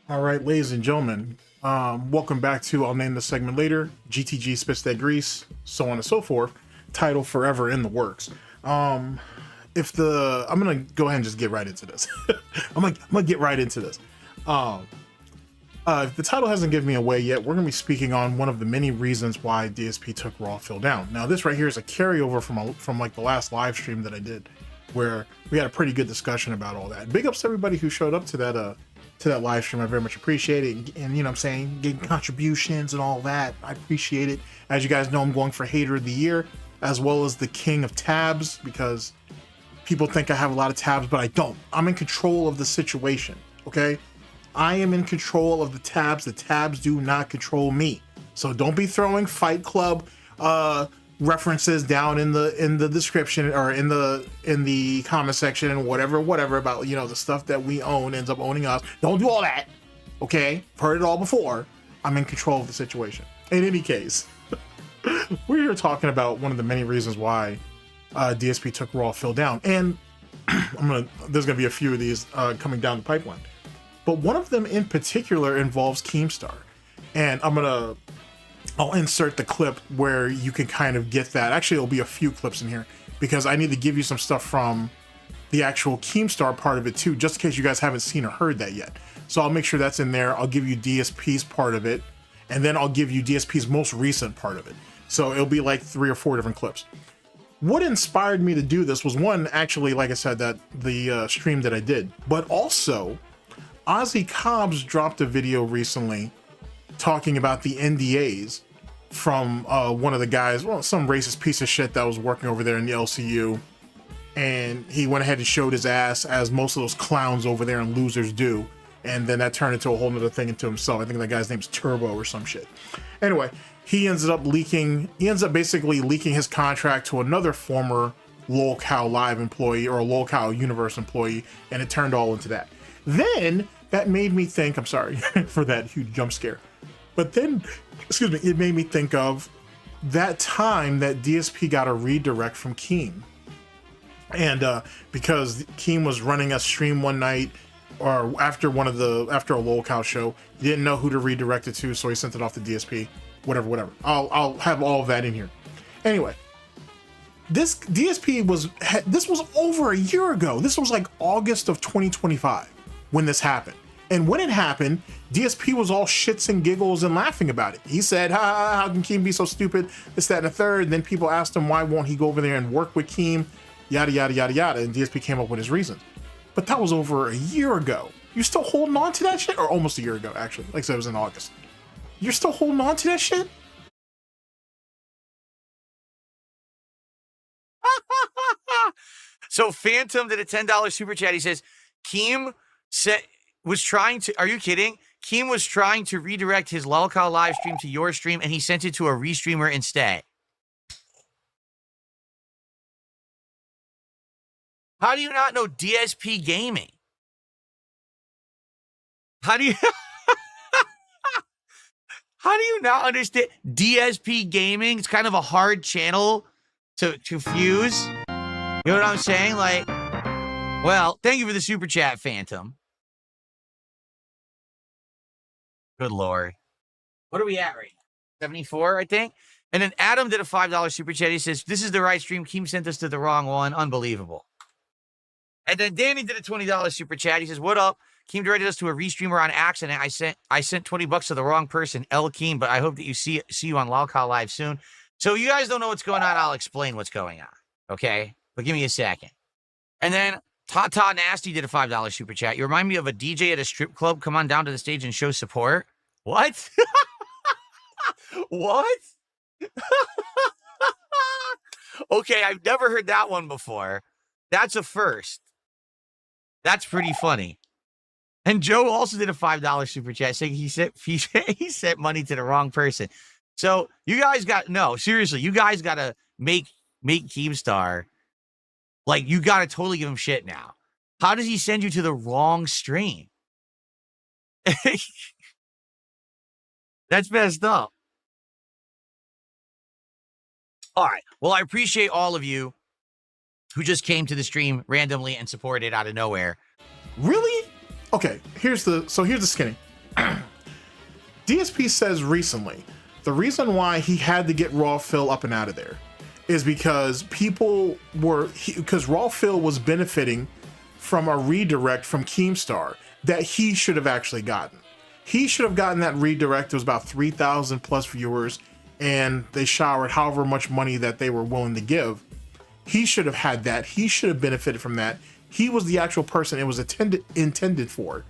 All right, ladies and gentlemen, welcome back to, I'll name this segment later, GTG Spits That Grease, so on and so forth, title forever in the works. I'm gonna go ahead and just get right into this. I'm gonna get right into this. If the title hasn't given me away yet, we're gonna be speaking on one of the many reasons why DSP took Raw Phil down. Now, this right here is a carryover from like the last live stream that I did, where we had a pretty good discussion about all that. Big ups to everybody who showed up to that live stream. I very much appreciate it, and you know what I'm saying, getting contributions and all that. I appreciate it. As you guys know, I'm going for Hater of the Year as well as the King of Tabs, because people think I have a lot of tabs, but I don't. I'm in control of the situation, okay? I am in control of the tabs. The tabs do not control me. So don't be throwing Fight Club references down in the description or in the comment section and whatever about, you know, the stuff that we own ends up owning us. Don't do all that, okay? I've heard it all before. I'm in control of the situation. In any case, we're here talking about one of the many reasons why DSP took Raw Phil down, and there's gonna be a few of these coming down the pipeline, but one of them in particular involves Keemstar, and I'll insert the clip where you can kind of get that. Actually, there'll be a few clips in here because I need to give you some stuff from the actual Keemstar part of it too, just in case you guys haven't seen or heard that yet. So I'll make sure that's in there. I'll give you DSP's part of it, and then I'll give you DSP's most recent part of it. So it'll be like 3 or 4 different clips. What inspired me to do this was, one, actually, like I said, that the stream that I did, but also Cobb's dropped a video recently talking about the NDAs from one of the guys, well, some racist piece of shit that was working over there in the LCU, and he went ahead and showed his ass, as most of those clowns over there and losers do, and then that turned into a whole nother thing into himself. I think that guy's name's Turbo or some shit. Anyway, he ends up basically leaking his contract to another former LolcowLive employee or a Lolcow Universe employee, and it turned all into that. Then that made me think, I'm sorry for that huge jump scare, but then, excuse me, it made me think of that time that DSP got a redirect from Keem. And because Keem was running a stream one night, or after a Lolcow show, he didn't know who to redirect it to, so he sent it off to DSP. Whatever. I'll have all of that in here. Anyway, this DSP was over a year ago. This was like August of 2025 when this happened. And when it happened, DSP was all shits and giggles and laughing about it. He said, how can Keem be so stupid? This, that, and the third. And then people asked him, why won't he go over there and work with Keem? Yada, yada, yada, yada. And DSP came up with his reasons. But that was over a year ago. You still holding on to that shit? Or almost a year ago, actually. Like I said, it was in August. You're still holding on to that shit? So Phantom did a $10 super chat. He says, Keem was trying to, are you kidding? Keem was trying to redirect his LolcowLive stream to your stream, and he sent it to a restreamer instead. How do you not know DSP Gaming? How do you not understand DSP Gaming? It's kind of a hard channel to fuse. You know what I'm saying? Like, well, thank you for the super chat, Phantom. Good Lord. What are we at right now? 74, I think. And then Adam did a $5 super chat. He says, this is the right stream. Keem sent us to the wrong one. Unbelievable. And then Danny did a $20 super chat. He says, what up? Keem directed us to a restreamer on accident. I sent $20 to the wrong person, L Keem, but I hope that you see you on LolcowLive soon. So you guys don't know what's going on. I'll explain what's going on. Okay? But give me a second. And then Tata Nasty did a $5 super chat. You remind me of a DJ at a strip club. Come on down to the stage and show support. What? What? Okay, I've never heard that one before. That's a first. That's pretty funny. And Joe also did a $5 super chat saying he sent money to the wrong person. So you guys seriously, you guys got to make Keemstar, like, you got to totally give him shit now. How does he send you to the wrong stream? That's messed up. All right. Well, I appreciate all of you who just came to the stream randomly and supported out of nowhere. Really? Okay, here's the skinny. DSP says recently, the reason why he had to get Raw Phil up and out of there is because because Raw Phil was benefiting from a redirect from Keemstar that he should have actually gotten. He should have gotten that redirect. It was about 3,000 plus viewers, and they showered however much money that they were willing to give. He should have had that. He should have benefited from that. He was the actual person it was intended for,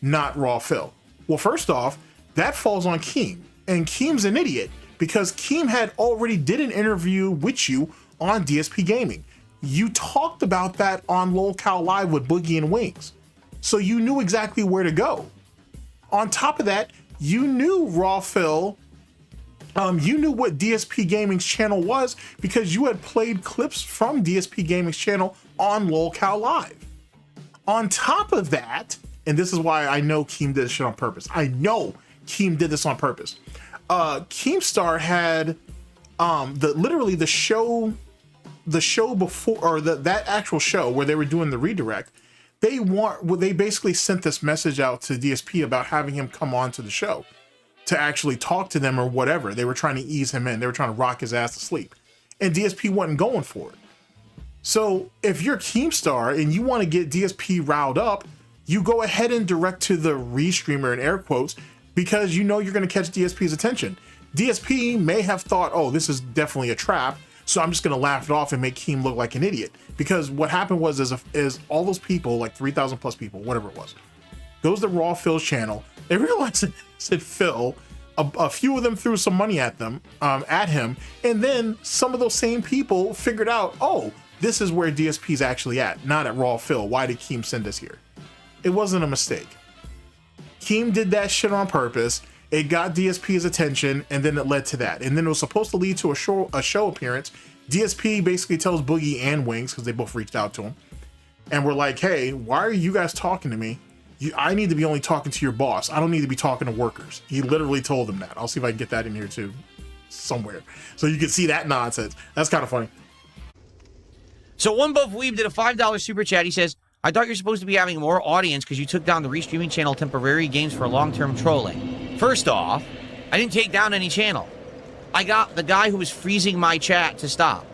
not Raw Phil. Well, first off, that falls on Keem, and Keem's an idiot because Keem had already did an interview with you on DSP Gaming. You talked about that on LolcowLive with Boogie and Wings, so you knew exactly where to go. On top of that, you knew Raw Phil. You knew what DSP Gaming's channel was because you had played clips from DSP Gaming's channel on LolcowLive. On top of that, and this is why I know Keem did this shit on purpose. I know Keem did this on purpose. Keemstar had literally the show before, or that actual show where they were doing the redirect. They basically sent this message out to DSP about having him come on to the show to actually talk to them or whatever. They were trying to ease him in. They were trying to rock his ass to sleep, and DSP wasn't going for it. So if you're Keemstar and you want to get DSP riled up, you go ahead and direct to the restreamer in air quotes because you know you're going to catch DSP's attention. DSP may have thought, oh, this is definitely a trap, so I'm just going to laugh it off and make Keem look like an idiot. Because what happened was is all those people, like 3,000 plus people, whatever it was, goes to Raw Phil's channel. They realized it said Phil. A few of them threw some money at him, and then some of those same people figured out, oh, this is where DSP's actually at, not at Raw Phil. Why did Keem send us here? It wasn't a mistake. Keem did that shit on purpose. It got DSP's attention, and then it led to that. And then it was supposed to lead to a show appearance. DSP basically tells Boogie and Wings, because they both reached out to him, and we're like, hey, why are you guys talking to me? I need to be only talking to your boss. I don't need to be talking to workers. He literally told them that. I'll see if I can get that in here too, somewhere, so you can see that nonsense. That's kind of funny. So One Buff Weeb did a $5 super chat. He says, I thought you're supposed to be having more audience because you took down the restreaming channel Temporary Games for long-term trolling. First off, I didn't take down any channel. I got the guy who was freezing my chat to stop.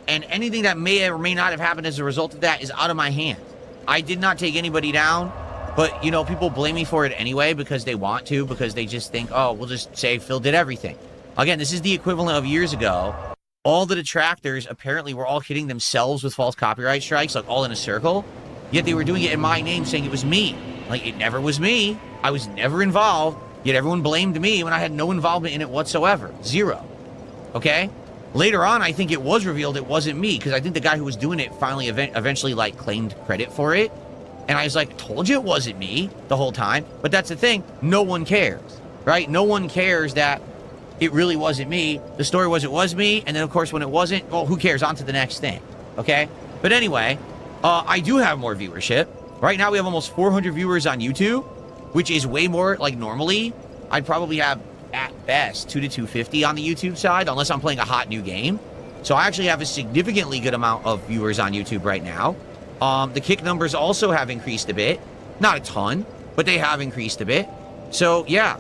And anything that may or may not have happened as a result of that is out of my hands. I did not take anybody down, but, you know, people blame me for it anyway because they want to, because they just think, oh, we'll just say Phil did everything. Again, this is the equivalent of years ago. All the detractors apparently were all hitting themselves with false copyright strikes, like all in a circle. Yet they were doing it in my name, saying it was me. Like, it never was me. I was never involved. Yet everyone blamed me when I had no involvement in it whatsoever. Zero. Okay? Later on, I think it was revealed it wasn't me, because I think the guy who was doing it finally eventually, like, claimed credit for it. And I was like, told you it wasn't me the whole time. But that's the thing. No one cares, right? No one cares that it really wasn't me. The story was it was me. And then, of course, when it wasn't, well, who cares? On to the next thing. Okay? But anyway, I do have more viewership. Right now, we have almost 400 viewers on YouTube, which is way more. Like, normally, I'd probably have, at best, 2 to 250 on the YouTube side, unless I'm playing a hot new game. So I actually have a significantly good amount of viewers on YouTube right now. The kick numbers also have increased a bit. Not a ton, but they have increased a bit. So, yeah.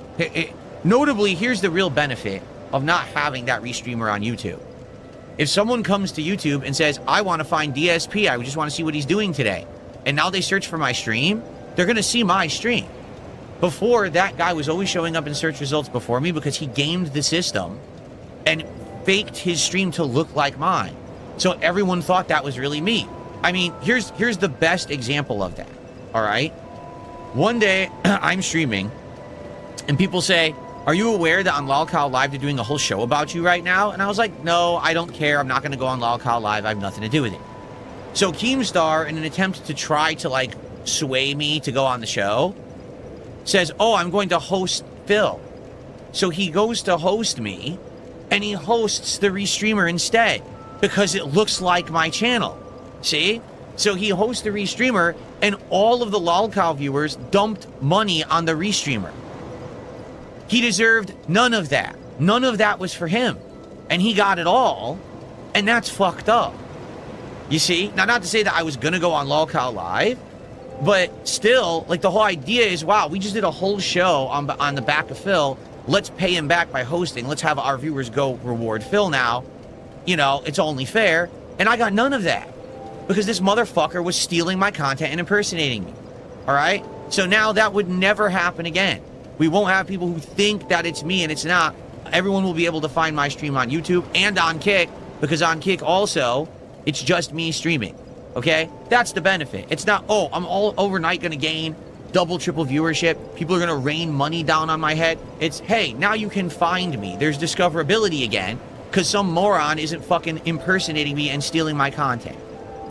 Notably, here's the real benefit of not having that restreamer on YouTube. If someone comes to YouTube and says, I want to find DSP, I just want to see what he's doing today, and now they search for my stream, they're going to see my stream. Before, that guy was always showing up in search results before me because he gamed the system and faked his stream to look like mine. So everyone thought that was really me. I mean, here's the best example of that, all right? One day, I'm streaming, and people say, are you aware that on LolcowLive they're doing a whole show about you right now? And I was like, no, I don't care. I'm not going to go on LolcowLive. I have nothing to do with it. So Keemstar, in an attempt to try to, like, sway me to go on the show, says, oh, I'm going to host Phil. So he goes to host me, and he hosts the restreamer instead because it looks like my channel. See? So he hosts the restreamer, and all of the LolCow viewers dumped money on the restreamer. He deserved none of that. None of that was for him. And he got it all, and that's fucked up. You see? Now, not to say that I was going to go on LolcowLive, but still, like, the whole idea is, wow, we just did a whole show on the back of Phil, let's pay him back by hosting. Let's have our viewers go reward Phil now. You know, it's only fair. And I got none of that because this motherfucker was stealing my content and impersonating me. All right? So now that would never happen again. We won't have people who think that it's me and it's not. Everyone will be able to find my stream on YouTube and on Kick, because on Kick also, it's just me streaming. Okay? That's the benefit. It's not, oh, I'm all overnight going to gain double, triple viewership. People are going to rain money down on my head. It's, hey, now you can find me. There's discoverability again, because some moron isn't fucking impersonating me and stealing my content.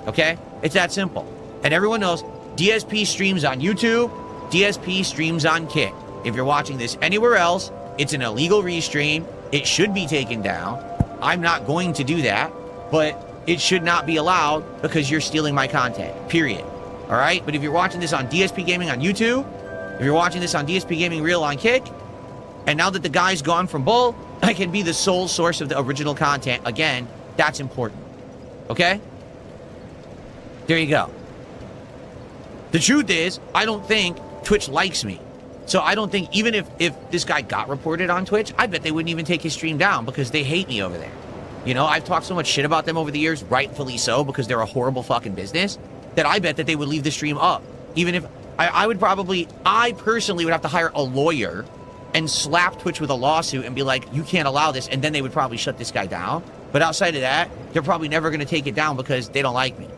Okay? It's that simple. And everyone knows DSP streams on YouTube, DSP streams on Kick. If you're watching this anywhere else, it's an illegal restream. It should be taken down. I'm not going to do that, but it should not be allowed because you're stealing my content, period. All right? But if you're watching this on DSP Gaming on YouTube, if you're watching this on DSP Gaming Real on Kick, and now that the guy's gone from Bull, I can be the sole source of the original content. Again, that's important. Okay? There you go. The truth is, I don't think Twitch likes me. So I don't think, even if this guy got reported on Twitch, I bet they wouldn't even take his stream down because they hate me over there. You know, I've talked so much shit about them over the years, rightfully so, because they're a horrible fucking business, that I bet that they would leave the stream up. Even if, I personally would have to hire a lawyer and slap Twitch with a lawsuit and be like, you can't allow this, and then they would probably shut this guy down. But outside of that, they're probably never going to take it down because they don't like me.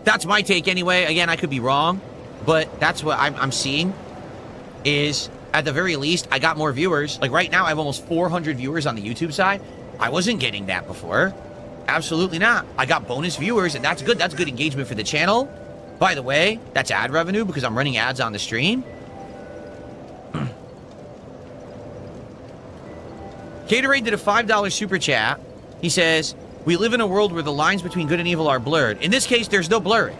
That's my take anyway. Again, I could be wrong, but that's what I'm seeing is, at the very least, I got more viewers. Like right now, I have almost 400 viewers on the YouTube side. I wasn't getting that before. Absolutely not. I got bonus viewers, and that's good. That's good engagement for the channel. By the way, that's ad revenue because I'm running ads on the stream. Gatorade did a $5 super chat. He says, we live in a world where the lines between good and evil are blurred. In this case, there's no blurring.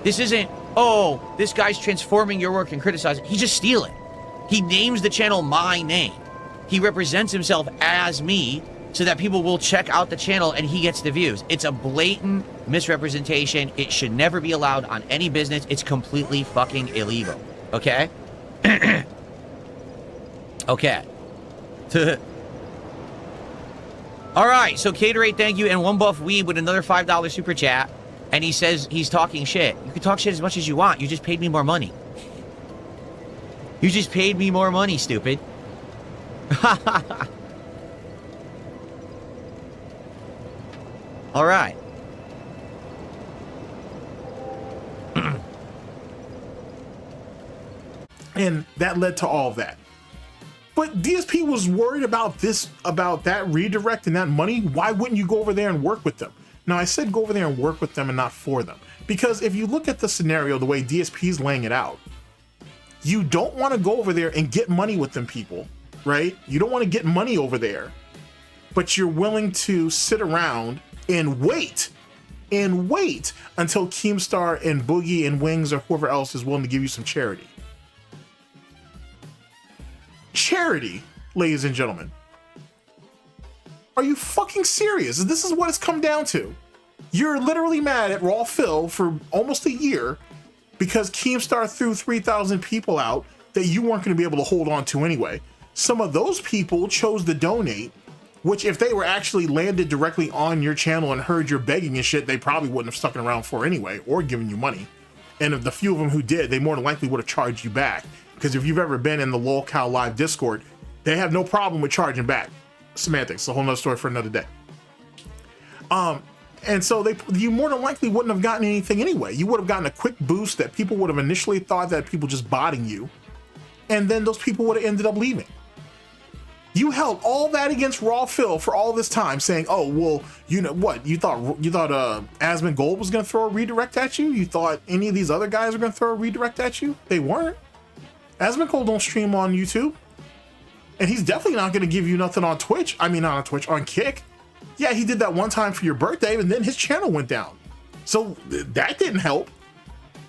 This isn't, oh, this guy's transforming your work and criticizing. He's just stealing. He names the channel my name. He represents himself as me so that people will check out the channel and he gets the views. It's a blatant misrepresentation. It should never be allowed on any business. It's completely fucking illegal. Okay? Okay. All right, so Caterate, thank you, and One Buff Weeb with another $5 super chat, and he says he's talking shit. You can talk shit as much as you want. You just paid me more money. You just paid me more money, stupid. All right. And that led to all of that. But DSP was worried about this, about that redirect and that money. Why wouldn't you go over there and work with them? Now, I said go over there and work with them and not for them. Because if you look at the scenario, the way DSP is laying it out, you don't want to go over there and get money with them people, right? You don't want to get money over there, but you're willing to sit around and wait until Keemstar and Boogie and Wings or whoever else is willing to give you some charity. Charity, ladies and gentlemen. Are you fucking serious? This is what it's come down to. You're literally mad at Raw Phil for almost a year because Keemstar threw 3,000 people out that you weren't going to be able to hold on to anyway. Some of those people chose to donate, which if they were actually landed directly on your channel and heard your begging and shit, they probably wouldn't have stuck around for anyway or given you money. And if the few of them who did, they more than likely would have charged you back. Because if you've ever been in the LolcowLive Discord, they have no problem with charging back. Semantics, a whole nother story for another day. And so you more than likely wouldn't have gotten anything anyway. You would have gotten a quick boost that people would have initially thought that people just botting you. And then those people would have ended up leaving. You held all that against Raw Phil for all this time saying, oh, well, you know what? You thought Asmon Gold was going to throw a redirect at you? You thought any of these other guys were going to throw a redirect at you? They weren't. Asmon Gold don't stream on YouTube. And he's definitely not going to give you nothing on Twitch. I mean, not on Twitch, on Kick. Yeah, he did that one time for your birthday, and then his channel went down. So that didn't help.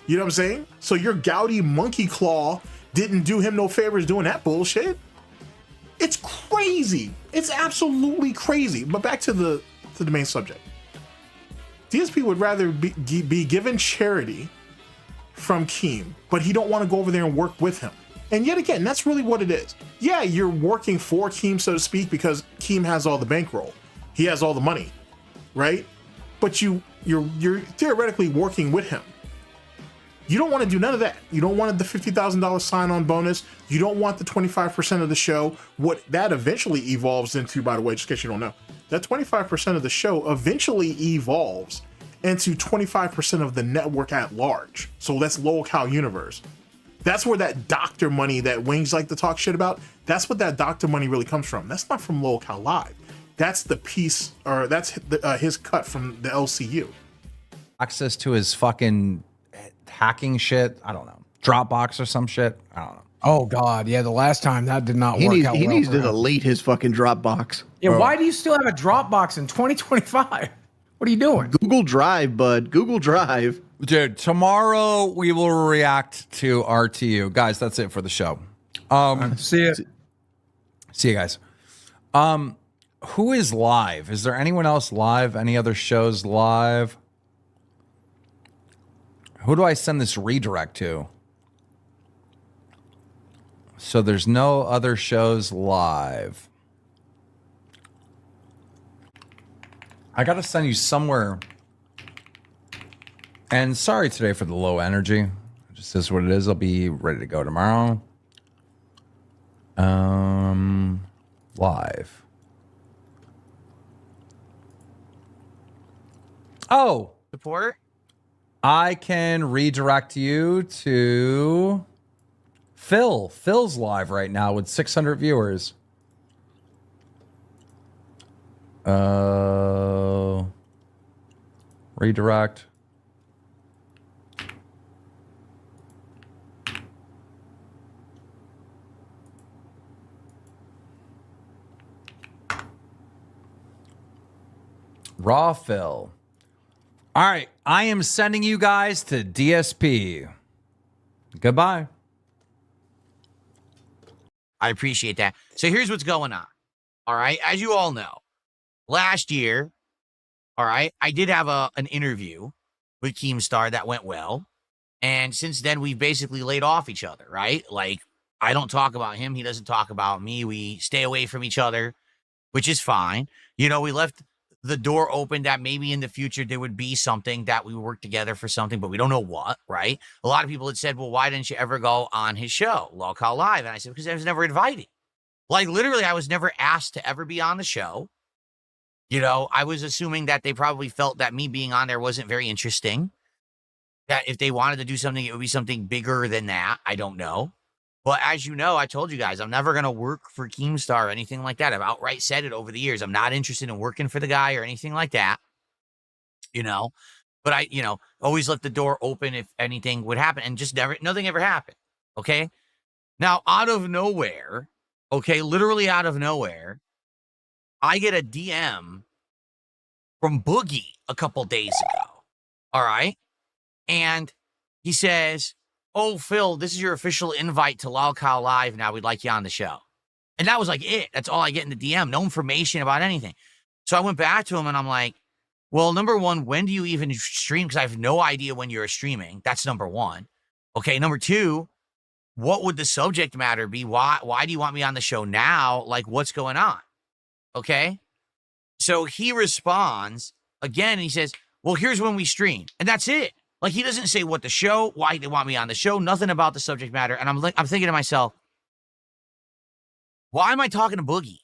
You know what I'm saying? So your gouty monkey claw didn't do him no favors doing that bullshit. It's crazy. It's absolutely crazy. But back to the main subject. DSP would rather be given charity from Keem, but he don't want to go over there and work with him. And yet again, that's really what it is. Yeah, you're working for Keem, so to speak, because Keem has all the bankroll. He has all the money, right? But you're theoretically working with him. You don't want to do none of that. You don't want the $50,000 sign-on bonus. You don't want the 25% of the show. What that eventually evolves into, by the way, just in case you don't know, that 25% of the show eventually evolves into 25% of the network at large. So that's LolcowLive Universe. That's where that doctor money that Wings like to talk shit about, that's what that doctor money really comes from. That's not from LolcowLive. That's the piece, or that's his cut from the LCU. Access to his fucking hacking shit. I don't know. Dropbox or some shit. I don't know. Oh God, yeah. The last time that did not work out. He well needs for to him. delete his fucking Dropbox. Yeah, why do you still have a Dropbox in 2025? What are you doing? Google Drive, bud. Google Drive. Dude, tomorrow we will react to RTU. Guys, that's it for the show. See ya. See you guys. Who is live? Is there anyone else live? Any other shows live? Who do I send this redirect to? So there's no other shows live. I got to send you somewhere. And sorry today for the low energy. It just is what it is. I'll be ready to go tomorrow. Live. Oh, Support? I can redirect you to Phil. Phil's live right now with 600 viewers. Redirect. Raw Phil. All right, I am sending you guys to DSP. Goodbye. I appreciate that. So here's what's going on. All right. As you all know, last year, all right, I did have an interview with Keemstar that went well. And since then, we've basically laid off each other, right? Like, I don't talk about him. He doesn't talk about me. We stay away from each other, which is fine. You know, we left the door open that maybe in the future there would be something that we would work together for something, but we don't know what, right? A lot of people had said, well, why didn't you ever go on his show, LolcowLive? And I said, because I was never invited. Like, literally, I was never asked to ever be on the show. You know, I was assuming that they probably felt that me being on there wasn't very interesting. That if they wanted to do something, it would be something bigger than that. I don't know. But as you know, I told you guys, I'm never going to work for Keemstar or anything like that. I've outright said it over the years. I'm not interested in working for the guy or anything like that, you know. But I, you know, always left the door open if anything would happen, and just nothing ever happened, okay? Now, out of nowhere, okay, literally out of nowhere, I get a DM from Boogie a couple days ago, all right? And he says, oh, Phil, this is your official invite to LolcowLive. Now we'd like you on the show. And that was like it. That's all I get in the DM. No information about anything. So I went back to him and I'm like, well, number one, when do you even stream? Because I have no idea when you're streaming. That's number one. Okay. Number two, what would the subject matter be? Why do you want me on the show now? Like, what's going on? Okay. So he responds again and he says, well, here's when we stream. And that's it. Like, he doesn't say what the show, why they want me on the show, nothing about the subject matter. And I'm thinking to myself, why am I talking to Boogie?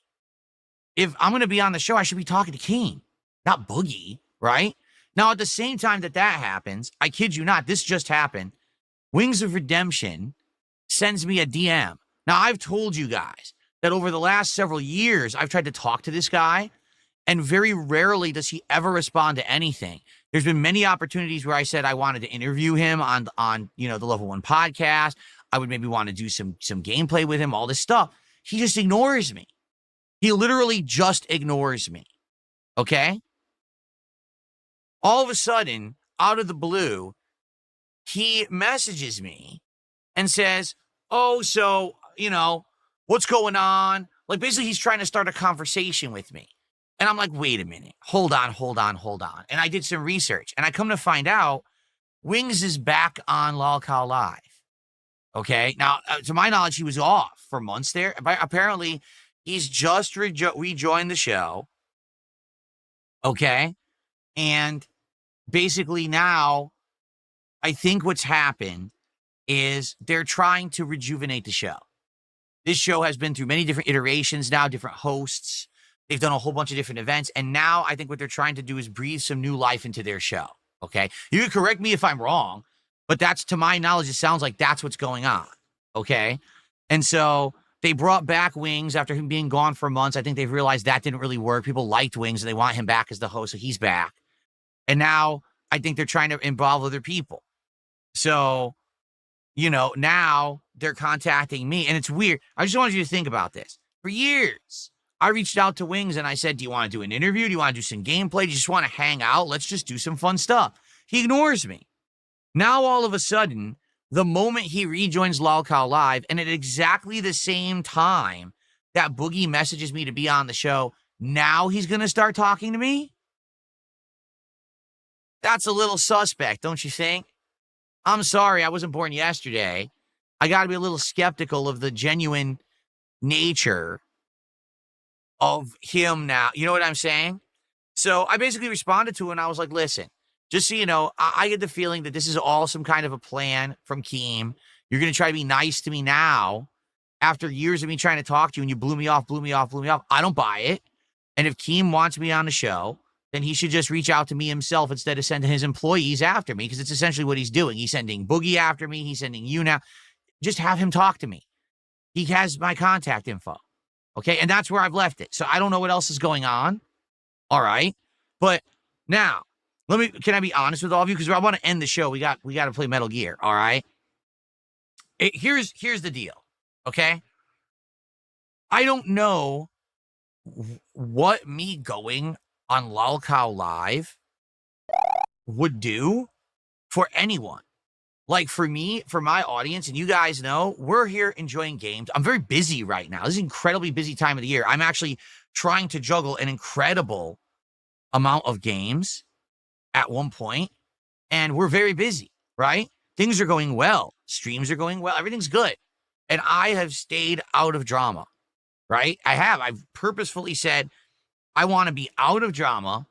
If I'm going to be on the show, I should be talking to Keem, not Boogie, right? Now, at the same time that happens, I kid you not, this just happened. Wings of Redemption sends me a DM. Now, I've told you guys that over the last several years, I've tried to talk to this guy, and very rarely does he ever respond to anything. There's been many opportunities where I said I wanted to interview him on you know, the Level 1 podcast. I would maybe want to do some gameplay with him, all this stuff. He just ignores me. He literally just ignores me. Okay? All of a sudden, out of the blue, he messages me and says, oh, so, you know, what's going on? Like, basically, he's trying to start a conversation with me. And I'm like, wait a minute, hold on. And I did some research and I come to find out Wings is back on LolcowLive. Okay. Now, to my knowledge, he was off for months there. But apparently, he's just rejoined the show. Okay. And basically now, I think what's happened is they're trying to rejuvenate the show. This show has been through many different iterations now, different hosts. They've done a whole bunch of different events. And now I think what they're trying to do is breathe some new life into their show. Okay. You can correct me if I'm wrong, but that's, to my knowledge, it sounds like that's what's going on. Okay. And so they brought back Wings after him being gone for months. I think they've realized that didn't really work. People liked Wings and they want him back as the host. So he's back. And now I think they're trying to involve other people. So, you know, now they're contacting me, and it's weird. I just wanted you to think about this. For years, I reached out to Wings and I said, do you want to do an interview? Do you want to do some gameplay? Do you just want to hang out? Let's just do some fun stuff. He ignores me. Now, all of a sudden, the moment he rejoins LolcowLive, and at exactly the same time that Boogie messages me to be on the show, now he's going to start talking to me? That's a little suspect, don't you think? I'm sorry, I wasn't born yesterday. I got to be a little skeptical of the genuine nature of him now. You know what I'm saying? So I basically responded to him, and I was like, listen, just so you know, I get the feeling that this is all some kind of a plan from Keem. You're going to try to be nice to me now after years of me trying to talk to you, and you blew me off. I don't buy it. And if Keem wants me on the show, then he should just reach out to me himself instead of sending his employees after me, because it's essentially what he's doing. He's sending Boogie after me. He's sending you now. Just have him talk to me. He has my contact info. Okay, and that's where I've left it. So I don't know what else is going on. All right. But now, can I be honest with all of you? Because I want to end the show. We got to play Metal Gear. All right. Here's the deal. Okay. I don't know what me going on LolcowLive would do for anyone. Like for me, for my audience, and you guys know, we're here enjoying games. I'm very busy right now. This is an incredibly busy time of the year. I'm actually trying to juggle an incredible amount of games at one point, and we're very busy, right? Things are going well. Streams are going well. Everything's good. And I have stayed out of drama, right? I've purposefully said, I want to be out of drama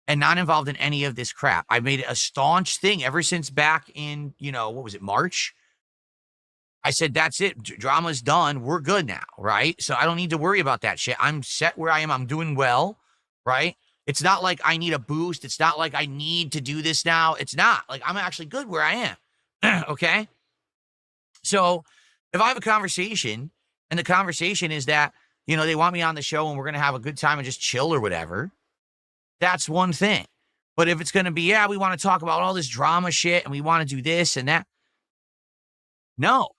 and not involved in any of this crap. I made it a staunch thing ever since back in, what was it, March? I said, that's it. Drama's done. We're good now, right? So I don't need to worry about that shit. I'm set where I am. I'm doing well, right? It's not like I need a boost. It's not like I need to do this now. It's not. Like, I'm actually good where I am, okay? So if I have a conversation, and the conversation is that, they want me on the show and we're going to have a good time and just chill or whatever, that's one thing. But if it's going to be, we want to talk about all this drama shit and we want to do this and that. No,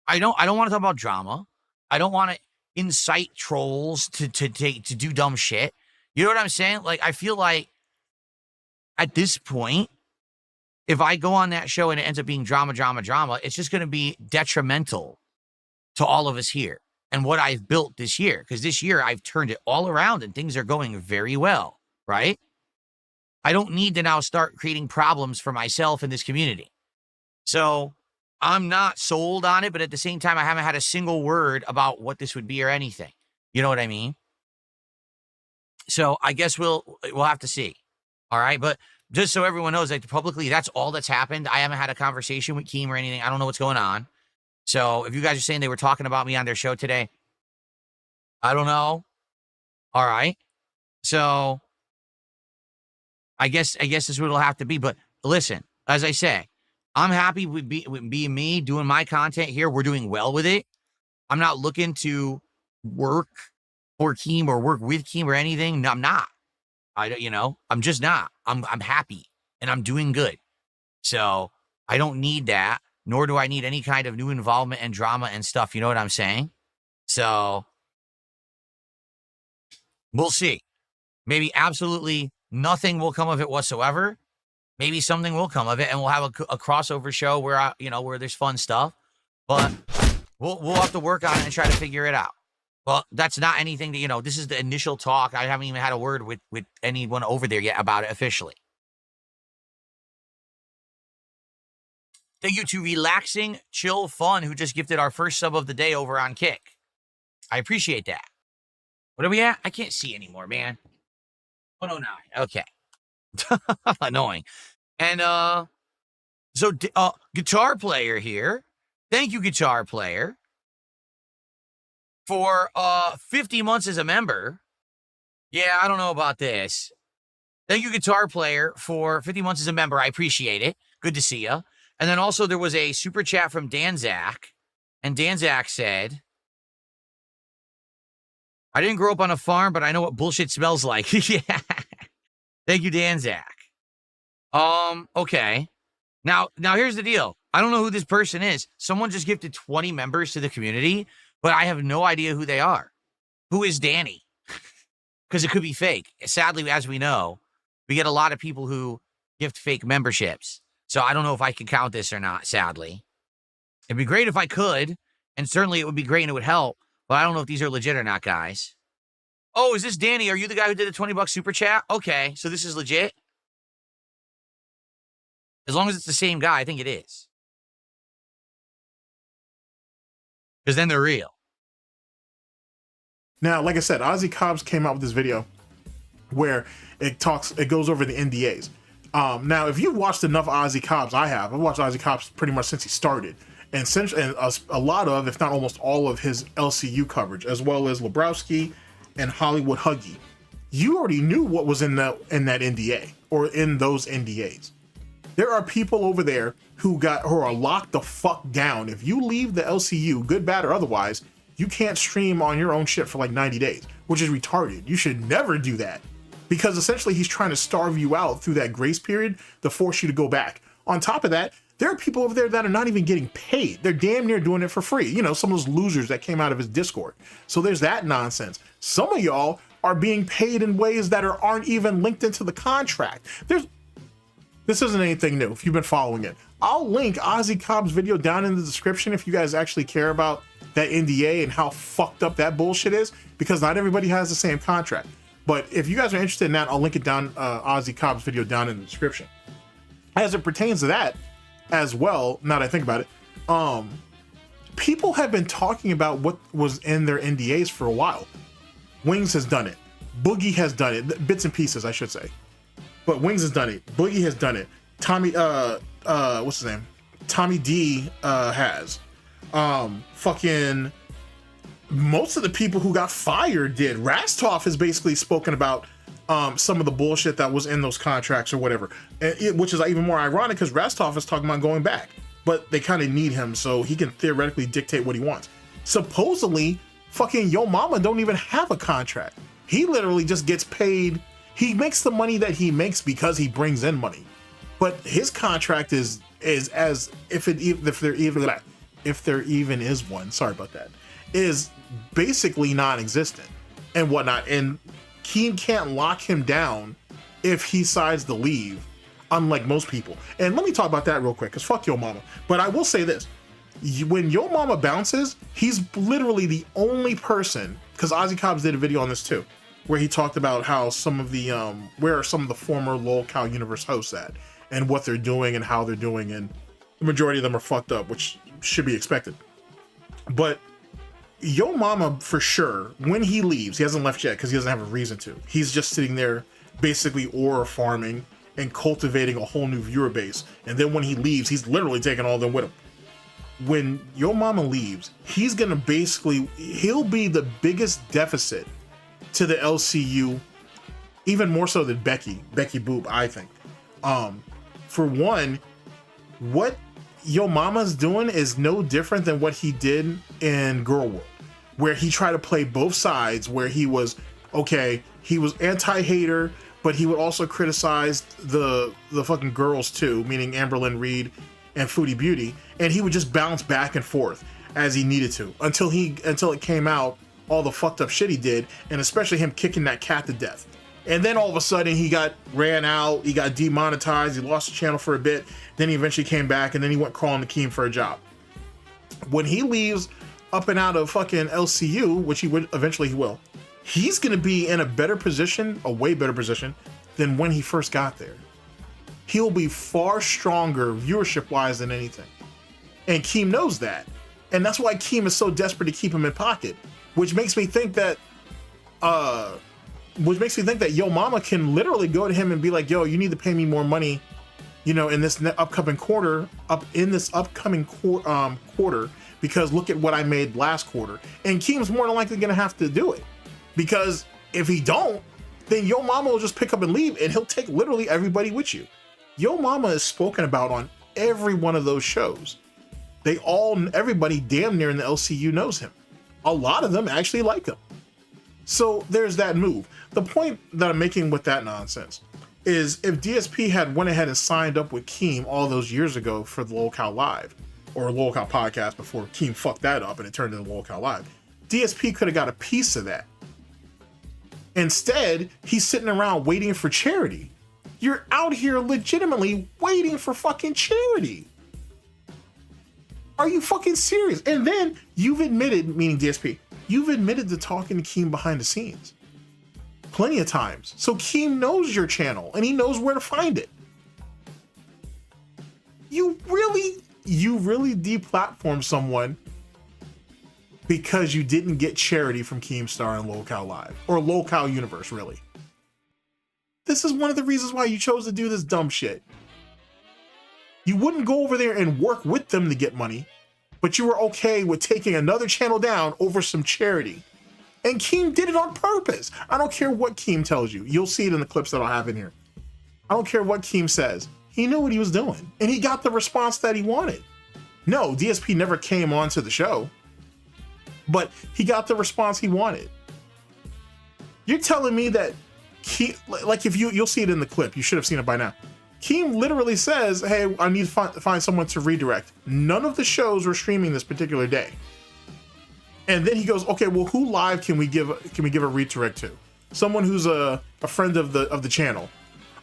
I don't want to talk about drama. I don't want to incite trolls to do dumb shit. You know what I'm saying? Like, I feel like at this point, if I go on that show and it ends up being drama, it's just going to be detrimental to all of us here and what I've built this year. Because this year I've turned it all around and things are going very well. Right? I don't need to now start creating problems for myself in this community. So I'm not sold on it, but at the same time, I haven't had a single word about what this would be or anything. You know what I mean? So I guess we'll have to see. All right. But just so everyone knows, like, publicly, that's all that's happened. I haven't had a conversation with Keem or anything. I don't know what's going on. So if you guys are saying they were talking about me on their show today, I don't know. All right. So I guess this is what it'll have to be. But listen, as I say, I'm happy with being me, doing my content here. We're doing well with it. I'm not looking to work for Keem or work with Keem or anything. No, I'm not. I'm just not. I'm happy and I'm doing good. So I don't need that, nor do I need any kind of new involvement and drama and stuff. You know what I'm saying? So we'll see. Maybe absolutely nothing will come of it whatsoever. Maybe something will come of it, and we'll have a crossover show where where there's fun stuff. But we'll have to work on it and try to figure it out. Well, that's not anything that this is the initial talk. I haven't even had a word with anyone over there yet about it officially. Thank you to Relaxing Chill Fun, who just gifted our first sub of the day over on Kick. I appreciate that. What are we at? I can't see anymore, man. 109. Okay. Annoying. And so Guitar Player here. Thank you, Guitar Player, for 50 months as a member. Yeah, I don't know about this. Thank you, Guitar Player, for 50 months as a member. I appreciate it. Good to see you. And then also there was a super chat from Danzak. And Danzak said, I didn't grow up on a farm, but I know what bullshit smells like. Yeah. Thank you, Danzak. Okay. Now here's the deal. I don't know who this person is. Someone just gifted 20 members to the community, but I have no idea who they are. Who is Danny? Because it could be fake. Sadly, as we know, we get a lot of people who gift fake memberships. So I don't know if I can count this or not, sadly. It'd be great if I could, and certainly it would be great and it would help, but I don't know if these are legit or not, guys. Oh, is this Danny? Are you the guy who did the $20 super chat? Okay, so this is legit? As long as it's the same guy, I think it is. Because then they're real. Now, like I said, Ozzy Cobbs came out with this video where it goes over the NDAs. Now, if you've watched enough Ozzy Cobbs, I've watched Ozzy Cobbs pretty much since he started. And since a lot of, if not almost all of his LCU coverage, as well as Lebrowski and Hollywood Huggy, you already knew what was in that NDA or in those NDAs. There are people over there who are locked the fuck down. If you leave the LCU, good, bad, or otherwise, you can't stream on your own shit for like 90 days, which is retarded. You should never do that, because essentially he's trying to starve you out through that grace period to force you to go back. On top of that, there are people over there that are not even getting paid. They're damn near doing it for free. You know, some of those losers that came out of his Discord. So there's that nonsense. Some of y'all are being paid in ways that aren't even linked into the contract. This isn't anything new if you've been following it. I'll link Ozzy Cobb's video down in the description if you guys actually care about that NDA and how fucked up that bullshit is, because not everybody has the same contract. But if you guys are interested in that, I'll link it down, Ozzy Cobb's video down in the description. As it pertains to that as well, now that I think about it, people have been talking about what was in their NDAs for a while. Wings has done it. Boogie has done it. Bits and pieces, I should say. But Wings has done it. Boogie has done it. Tommy, what's his name? Tommy D has. Fucking most of the people who got fired did. Rastov has basically spoken about some of the bullshit that was in those contracts or whatever, which is even more ironic because Rastov is talking about going back, but they kind of need him so he can theoretically dictate what he wants. Supposedly, fucking Yo Mama don't even have a contract. He literally just gets paid. He makes the money that he makes because he brings in money, but his contract is as if there even is one. Sorry about that. Is basically non-existent and whatnot. And Keem can't lock him down if he decides to leave, unlike most people. And let me talk about that real quick, because fuck Yo Mama. But I will say this. When Yo Mama bounces, he's literally the only person, because Ozzy Cobbs did a video on this too, where he talked about how some of the, where are some of the former LolcowLive universe hosts at, and what they're doing and how they're doing, and the majority of them are fucked up, which should be expected. But Yo Mama, for sure, when he leaves, he hasn't left yet because he doesn't have a reason to. He's just sitting there basically aura farming and cultivating a whole new viewer base. And then when he leaves, he's literally taking all of them with him. When Yo Mama leaves, he's gonna he'll be the biggest deficit to the LCU, even more so than Becky Boop, I think. For one, what Yo Mama's doing is no different than what he did in Girl World, where he tried to play both sides, where he was anti-hater, but he would also criticize the fucking girls too, meaning Amberlynn Reed and Foodie Beauty, and he would just bounce back and forth as he needed to until it came out all the fucked up shit he did, and especially him kicking that cat to death. And then all of a sudden he got ran out, he got demonetized, he lost the channel for a bit, then he eventually came back, and then he went crawling to Keem for a job. When he leaves up and out of fucking LCU, which he will, he's gonna be in a way better position than when he first got there. he'll be far stronger viewership-wise than anything. And Keem knows that. And that's why Keem is so desperate to keep him in pocket, which makes me think that Yo Mama can literally go to him and be like, yo, you need to pay me more money, you know, in this upcoming quarter, quarter, because look at what I made last quarter. And Keem's more than likely gonna have to do it, because if he don't, then Yo Mama will just pick up and leave, and he'll take literally everybody with you. Yo Mama is spoken about on every one of those shows. Everybody damn near in the LCU knows him. A lot of them actually like him. So there's that move. The point that I'm making with that nonsense is, if DSP had went ahead and signed up with Keem all those years ago for the LolcowLive or Lolcow podcast before Keem fucked that up and it turned into LolcowLive, DSP could have got a piece of that. Instead, he's sitting around waiting for charity. You're out here legitimately waiting for fucking charity. Are you fucking serious? And then you've admitted, meaning DSP, you've admitted to talking to Keem behind the scenes plenty of times. So Keem knows your channel and he knows where to find it. You really deplatform someone because you didn't get charity from Keemstar and LolcowLive or Lolcow Universe, really. This is one of the reasons why you chose to do this dumb shit. You wouldn't go over there and work with them to get money, but you were okay with taking another channel down over some charity. And Keem did it on purpose. I don't care what Keem tells you. You'll see it in the clips that I'll have in here. I don't care what Keem says. He knew what he was doing, and he got the response that he wanted. No, DSP never came onto the show, but he got the response he wanted. You're telling me that like, if you'll see it in the clip, you should have seen it by now. Keem literally says, hey, I need to find someone to redirect. None of the shows were streaming this particular day. And then he goes, okay, well, who live can we give a redirect to? Someone who's a friend of the channel.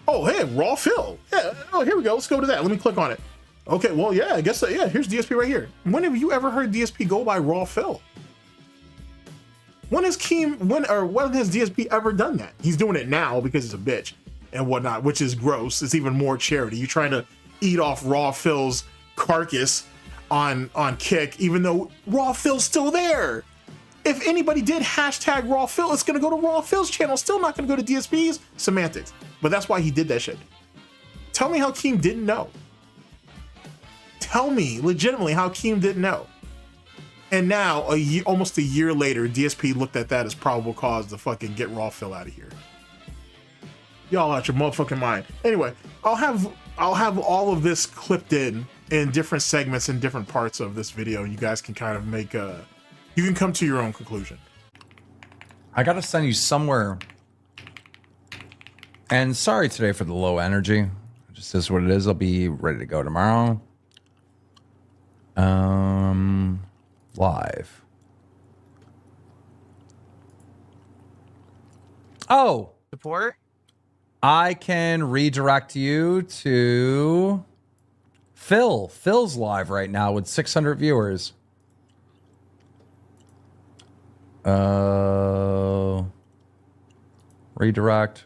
Oh, hey, Raw Phil. Yeah, oh, here we go. Let's go to that. Let me click on it. Okay, well, yeah, I guess, yeah, here's DSP right here. When have you ever heard DSP go by Raw Phil? When has when has DSP ever done that? He's doing it now because he's a bitch and whatnot, which is gross. It's even more charity. You're trying to eat off Raw Phil's carcass on Kick, even though Raw Phil's still there. If anybody did hashtag Raw Phil, it's gonna go to Raw Phil's channel. Still not gonna go to DSP's. Semantics. But that's why he did that shit. Tell me how Keem didn't know. Tell me legitimately how Keem didn't know. And now, almost a year later, DSP looked at that as probable cause to fucking get Raw Phil out of here. Y'all out your motherfucking mind. Anyway, I'll have all of this clipped in different segments in different parts of this video, and you guys can kind of make you can come to your own conclusion. I gotta send you somewhere. And sorry today for the low energy. It just is what it is. I'll be ready to go tomorrow. Live. Oh, Support? I can redirect you to Phil. Phil's live right now with 600 viewers. Redirect.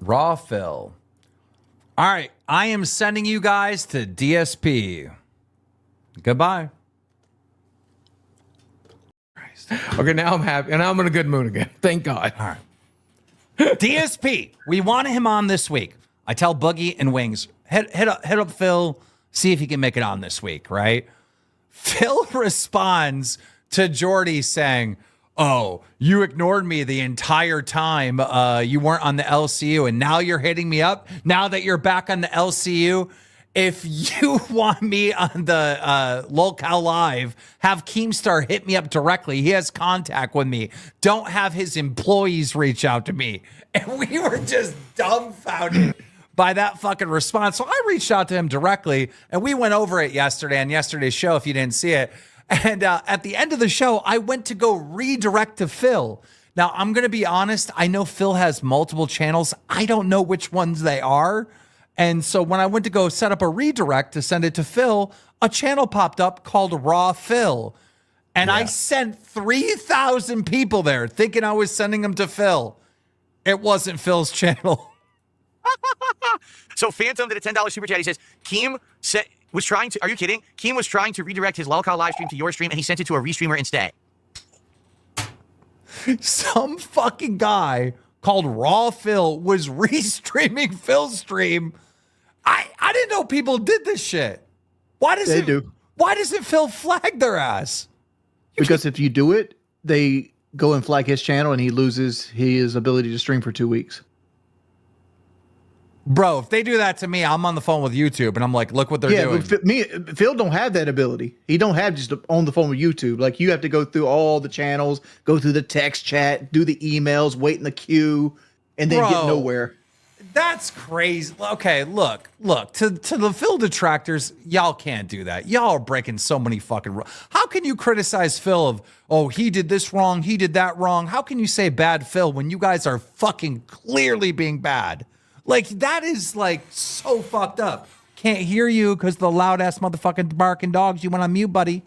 Raw Phil. All right, I am sending you guys to DSP. Goodbye. Okay, now I'm happy, and now I'm in a good mood again. Thank God. All right. DSP, we want him on this week. I tell Boogie and Wings, hit up Phil, see if he can make it on this week, right? Phil responds to Jordy saying, oh, you ignored me the entire time you weren't on the LCU, and now you're hitting me up now that you're back on the LCU. If you want me on the LolcowLive, have Keemstar hit me up directly. He has contact with me. Don't have his employees reach out to me. And we were just dumbfounded by that fucking response. So I reached out to him directly, and we went over it yesterday on yesterday's show, if you didn't see it. And at the end of the show, I went to go redirect to Phil. Now, I'm going to be honest. I know Phil has multiple channels. I don't know which ones they are. And so when I went to go set up a redirect to send it to Phil, a channel popped up called Raw Phil. And I sent 3,000 people there thinking I was sending them to Phil. It wasn't Phil's channel. So Phantom did a $10 super chat. He says, Keem was trying to, are you kidding? Keem was trying to redirect his LolcowLive stream to your stream, and he sent it to a restreamer instead. Some fucking guy called Raw Phil was restreaming Phil's stream. I didn't know people did this shit. Why doesn't Phil flag their ass? Because if you do it, they go and flag his channel and he loses his ability to stream for 2 weeks. Bro, if they do that to me, I'm on the phone with YouTube and I'm like, look what they're doing. But Phil don't have that ability. He don't have just on the phone with YouTube. Like, you have to go through all the channels, go through the text chat, do the emails, wait in the queue, and then get nowhere. That's crazy. Okay, look, to the Phil detractors, y'all can't do that. Y'all are breaking so many fucking rules. How can you criticize Phil of, oh, he did this wrong, he did that wrong? How can you say bad Phil when you guys are fucking clearly being bad? Like, that is like so fucked up. Can't hear you because the loud ass motherfucking barking dogs. You went on mute, buddy.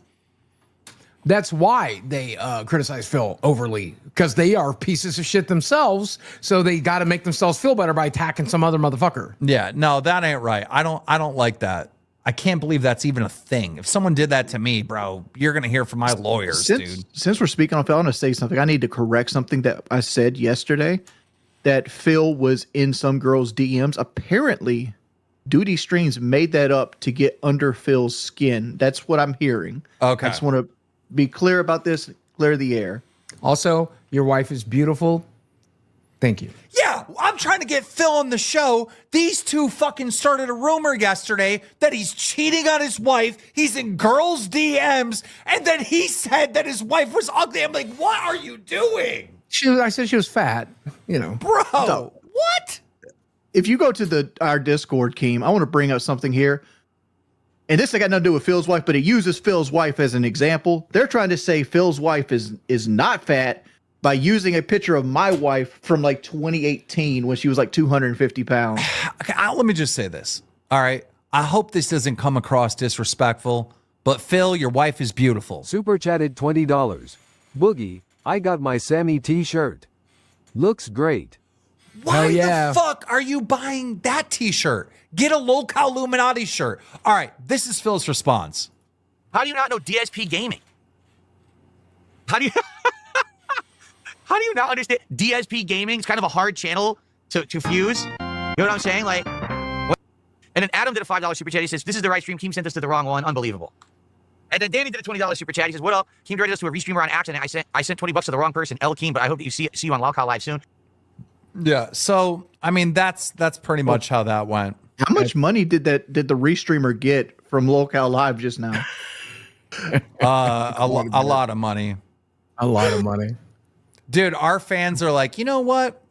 That's why they criticize Phil overly, because they are pieces of shit themselves. So they got to make themselves feel better by attacking some other motherfucker. Yeah, no, that ain't right. I don't like that. I can't believe that's even a thing. If someone did that to me, bro, you're gonna hear from my lawyers, dude. Since we're speaking on Phil, I want to say something. I need to correct something that I said yesterday. That Phil was in some girl's DMs. Apparently, Duty Streams made that up to get under Phil's skin. That's what I'm hearing. Okay. I just want to be clear about this, clear the air. Also, your wife is beautiful. Thank you. Yeah, I'm trying to get Phil on the show. These two fucking started a rumor yesterday that he's cheating on his wife. He's in girls' DMs. And then he said that his wife was ugly. I'm like, what are you doing? I said she was fat, you know. Bro, So, what? If you go to our Discord, Keem, I want to bring up something here. And this ain't got nothing to do with Phil's wife, but it uses Phil's wife as an example. They're trying to say Phil's wife is not fat by using a picture of my wife from like 2018 when she was like 250 pounds. Okay, let me just say this. All right. I hope this doesn't come across disrespectful, but Phil, your wife is beautiful. Super chatted $20. Boogie, I got my Sammy t-shirt. Looks great. Why yeah. the fuck are you buying that t-shirt? Get a LolcowIlluminati shirt. All right, this is Phil's response. How do you not know DSP Gaming? How do you how do you not understand DSP Gaming? It's kind of a hard channel to fuse. You know what I'm saying? Like, what? And then Adam did a $5 super chat. He says, this is the right stream. Keem sent us to the wrong one. Unbelievable. And then Danny did a $20 super chat. He says, what up? Keem directed us to a restreamer on accident. I sent $20 to the wrong person, L Keem, but I hope that you see you on LolcowLive soon. Yeah, so I mean that's pretty much how that went. How much money did the restreamer get from LolcowLive just now? A lot of money. A lot of money. Dude, our fans are like, you know what?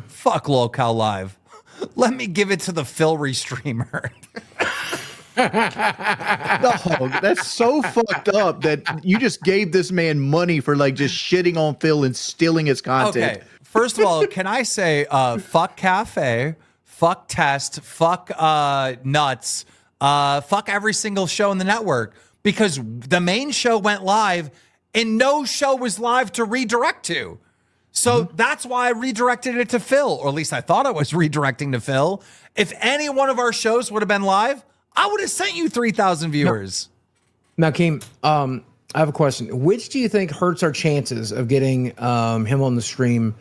Fuck LolcowLive. Let me give it to the Phil restreamer. No, that's so fucked up that you just gave this man money for like just shitting on Phil and stealing his content. Okay, first of all, can I say fuck Cafe, fuck Test, fuck Nuts, fuck every single show in the network, because the main show went live and no show was live to redirect to. So that's why I redirected it to Phil, or at least I thought I was redirecting to Phil. If any one of our shows would have been live, I would have sent you 3,000 viewers. Now, Keem, I have a question. Which do you think hurts our chances of getting him on the stream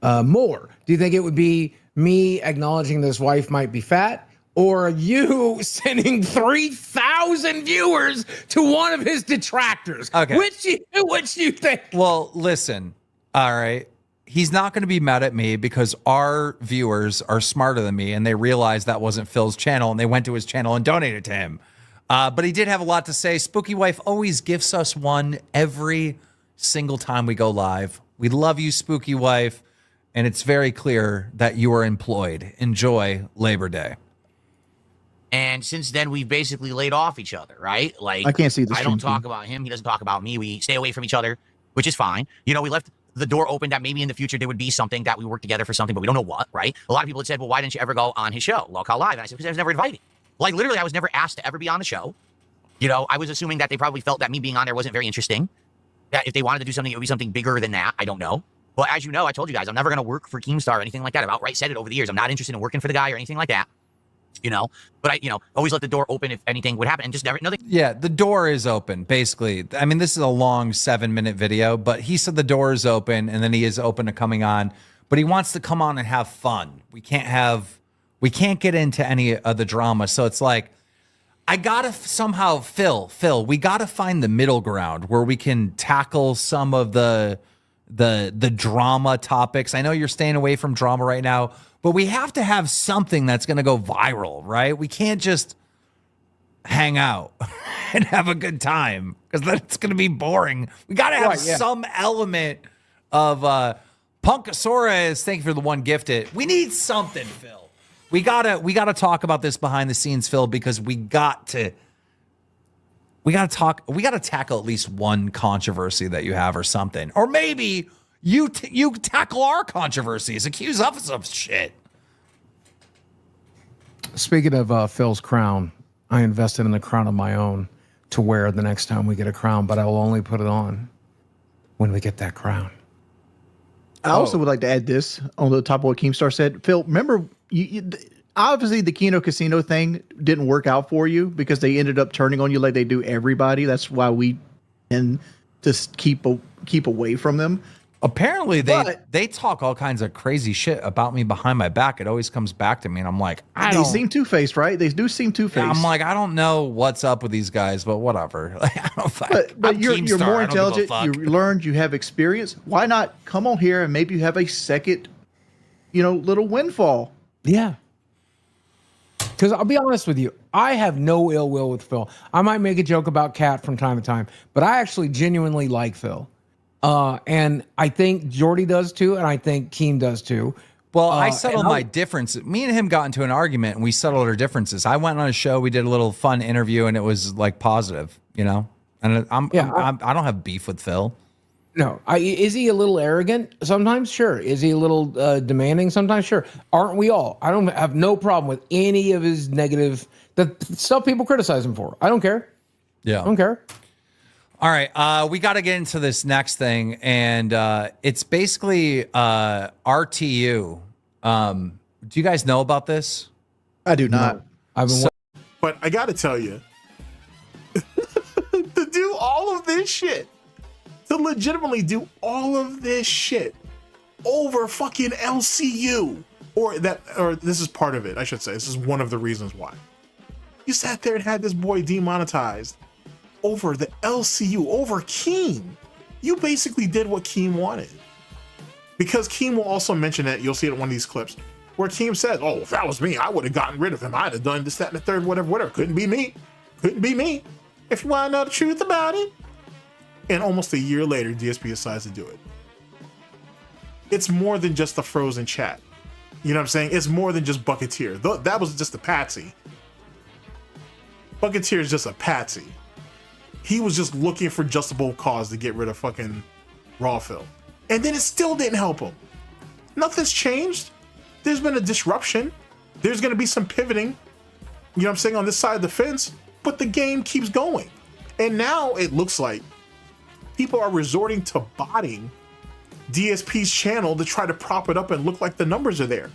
more? Do you think it would be me acknowledging that his wife might be fat, or you sending 3,000 viewers to one of his detractors? Okay. Which do you think? Well, listen. All right. He's not going to be mad at me because our viewers are smarter than me and they realized that wasn't Phil's channel and they went to his channel and donated to him. But he did have a lot to say. Spooky Wife always gifts us one every single time we go live. We love you, Spooky Wife. And it's very clear that you are employed. Enjoy Labor Day. And since then, we've basically laid off each other, right? Like, I can't see the I don't stream, talk about him. He doesn't talk about me. We stay away from each other, which is fine. You know, we left the door opened that maybe in the future there would be something that we work together for something, but we don't know what, right? A lot of people had said, well, why didn't you ever go on his show, LolcowLive? And I said, because I was never invited. Like, literally, I was never asked to ever be on the show. You know, I was assuming that they probably felt that me being on there wasn't very interesting. That if they wanted to do something, it would be something bigger than that. I don't know. But as you know, I told you guys, I'm never going to work for Keemstar or anything like that. I've outright said it over the years. I'm not interested in working for the guy or anything like that. You know, but I, always let the door open if anything would happen and just never, nothing. Yeah, the door is open, basically. I mean, this is a long 7-minute video, but he said the door is open and then he is open to coming on, but he wants to come on and have fun. We can't get into any of the drama. So it's like, I gotta somehow, Phil, we gotta find the middle ground where we can tackle some of the drama topics. I know you're staying away from drama right now, but we have to have something that's going to go viral, right? We can't just hang out and have a good time because then it's going to be boring. We got to have some element of Punkasaurus. Thank you for the one gifted. We need something, Phil. We gotta talk about this behind the scenes, Phil, because we gotta tackle at least one controversy that you have or something. Or maybe you tackle our controversies, accuse us of shit. Speaking of Phil's crown, I invested in a crown of my own to wear the next time we get a crown, but I will only put it on when we get that crown. I also would like to add this on the top of what Keemstar said. Phil, remember, obviously the Keno Casino thing didn't work out for you because they ended up turning on you like they do everybody. That's why we tend to keep away from them. Apparently they talk all kinds of crazy shit about me behind my back. It always comes back to me, and I'm like, they seem two-faced, right? They do seem two-faced. I'm like, I don't know what's up with these guys, but whatever. But you're more intelligent. You learned. You have experience. Why not come on here and maybe you have a second, little windfall? Yeah. Because I'll be honest with you, I have no ill will with Phil. I might make a joke about Cat from time to time, but I actually genuinely like Phil. And I think Jordy does too, and I think Keem does too. Well, I settled my differences. Me and him got into an argument, and we settled our differences. I went on a show, we did a little fun interview, and it was like positive, And I don't have beef with Phil. No, is he a little arrogant sometimes? Sure. Is he a little demanding sometimes? Sure. Aren't we all? I don't have no problem with any of his negative, the stuff people criticize him for. I don't care. Yeah, I don't care. All right, we got to get into this next thing, and it's basically RTU. Do you guys know about this? I do not. But I got to tell you, to do all of this shit, to legitimately do all of this shit over fucking LCU, or this is part of it, I should say. This is one of the reasons why. You sat there and had this boy demonetized over the LCU, over Keem. You basically did what Keem wanted. Because Keem will also mention it, you'll see it in one of these clips, where Keem says, oh, if that was me, I would have gotten rid of him. I'd have done this, that, and the third, whatever. Couldn't be me. Couldn't be me. If you want to know the truth about it. And almost a year later, DSP decides to do it. It's more than just a frozen chat. You know what I'm saying? It's more than just Bucketeer. That was just a patsy. Bucketeer is just a patsy. He was just looking for justifiable cause to get rid of fucking Rawphil. And then it still didn't help him. Nothing's changed. There's been a disruption. There's going to be some pivoting, you know what I'm saying, on this side of the fence, but the game keeps going. And now it looks like people are resorting to botting DSP's channel to try to prop it up and look like the numbers are there.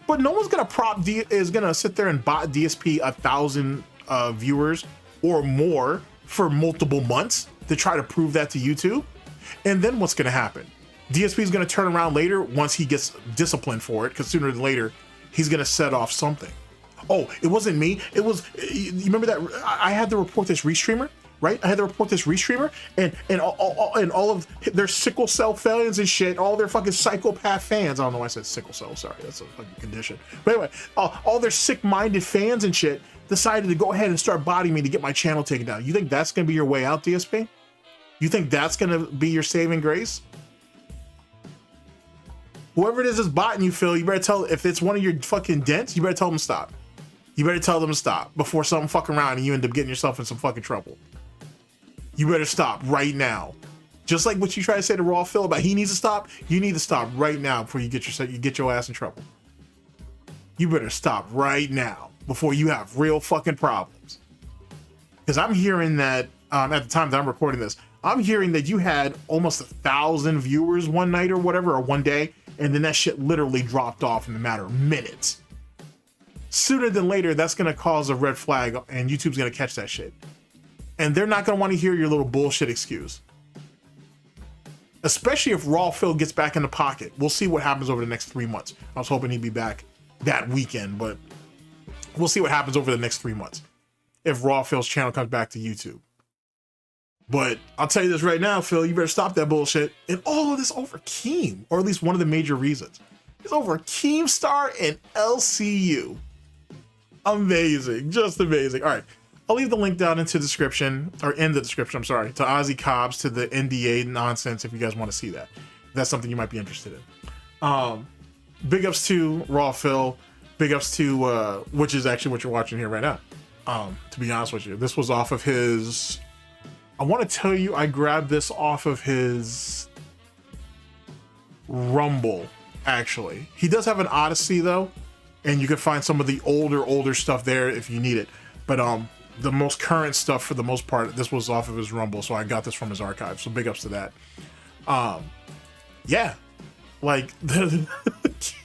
But no one's going to sit there and bot DSP 1,000 viewers or more for multiple months to try to prove that to YouTube. And then what's going to happen? DSP is going to turn around later once he gets disciplined for it, because sooner than later he's going to set off something. Oh, it wasn't me. It was, you remember that I had to report this restreamer, right? I had to report this restreamer and all of their sickle cell fans and shit, all their fucking psychopath fans. I don't know why I said sickle cell. Sorry, that's a fucking condition. But anyway, all their sick-minded fans and shit decided to go ahead and start botting me to get my channel taken down. You think that's going to be your way out, DSP? You think that's going to be your saving grace? Whoever it is that's botting you, Phil, you better tell, if it's one of your fucking dents, you better tell them to stop. You better tell them to stop before something fucking around and you end up getting yourself in some fucking trouble. You better stop right now. Just like what you try to say to Raw Phil about he needs to stop, you need to stop right now before you get your ass in trouble. You better stop right now before you have real fucking problems. Because I'm hearing that at the time that I'm recording this, I'm hearing that you had almost 1,000 viewers one night or whatever, or one day, and then that shit literally dropped off in a matter of minutes. Sooner than later, that's gonna cause a red flag, and YouTube's gonna catch that shit. And they're not gonna want to hear your little bullshit excuse. Especially if Raw Phil gets back in the pocket. We'll see what happens over the next 3 months. I was hoping he'd be back that weekend, but we'll see what happens over the next 3 months if Raw Phil's channel comes back to YouTube. But I'll tell you this right now, Phil, you better stop that bullshit. And all of this over Keem, or at least one of the major reasons. It's over Keemstar and LCU. Amazing, just amazing. All right, I'll leave the link down into the description, or in the description, I'm sorry, to Ozzy Cobb's, to the NDA nonsense if you guys want to see that. If that's something you might be interested in. Big ups to Raw Phil. Big ups to, which is actually what you're watching here right now. To be honest with you, this was off of his, I want to tell you, I grabbed this off of his Rumble, actually. He does have an Odyssey though, and you can find some of the older stuff there if you need it. But the most current stuff, for the most part, this was off of his Rumble, so I got this from his archive. So big ups to that. Yeah, like imagine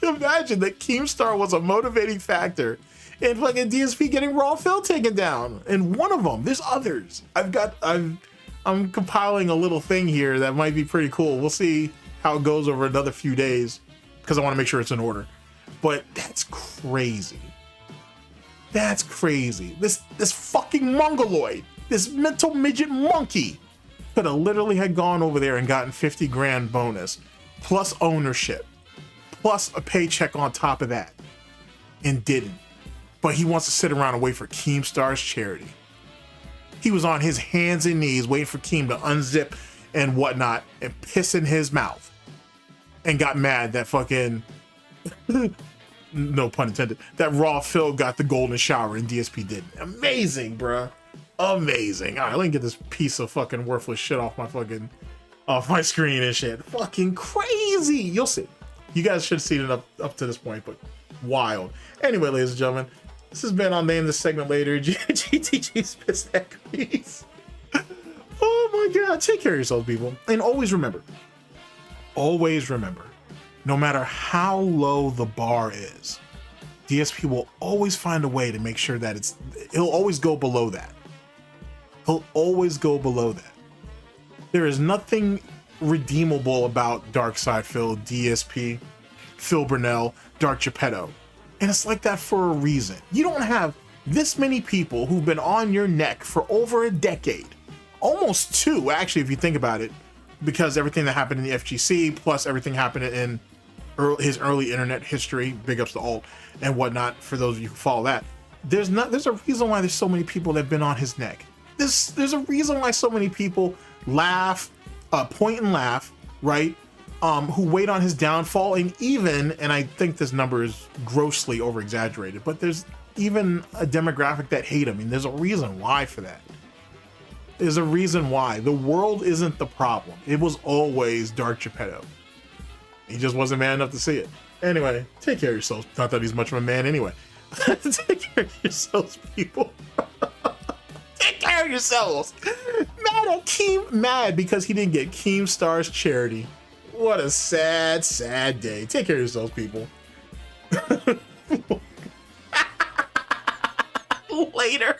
that Keemstar was a motivating factor in fucking DSP getting Raw Phil taken down. And one of them, there's others. I'm compiling a little thing here that might be pretty cool. We'll see how it goes over another few days because I want to make sure it's in order. But that's crazy. That's crazy. This fucking mongoloid, this mental midget monkey, could have literally had gone over there and gotten 50 grand bonus, plus ownership, plus a paycheck on top of that, and didn't. But he wants to sit around and wait for Keemstar's charity. He was on his hands and knees waiting for Keem to unzip and whatnot and piss in his mouth, and got mad that fucking no pun intended, that Raw Phil got the golden shower and DSP didn't. Amazing, bruh. Amazing. All right, let me get this piece of fucking worthless shit off my screen and shit. Fucking crazy. You'll see. You guys should have seen it up to this point, but wild. Anyway, ladies and gentlemen, this has been, I'll name this segment later, GTG's Pissack Grease. Oh my God, take care of yourselves, people. And always remember, no matter how low the bar is, DSP will always find a way to make sure that he'll always go below that. He'll always go below that. There is nothing redeemable about Darkside Phil, DSP, Phil Burnell, Dark Geppetto. And it's like that for a reason. You don't have this many people who've been on your neck for over a decade. Almost two, actually, if you think about it, because everything that happened in the FGC, plus everything happened in his early internet history, big ups to Alt and whatnot, for those of you who follow that. There's a reason why there's so many people that have been on his neck. There's a reason why so many people laugh, point and laugh, right? Who wait on his downfall, and I think this number is grossly over exaggerated, but there's even a demographic that hate him. I mean, there's a reason why for that. There's a reason why. The world isn't the problem. It was always Dark Geppetto. He just wasn't man enough to see it. Anyway, take care of yourselves. Not that he's much of a man anyway. Take care of yourselves, people. Take care of yourselves. Mad because he didn't get Keemstar's charity. What a sad, sad day. Take care of yourselves, people. Later.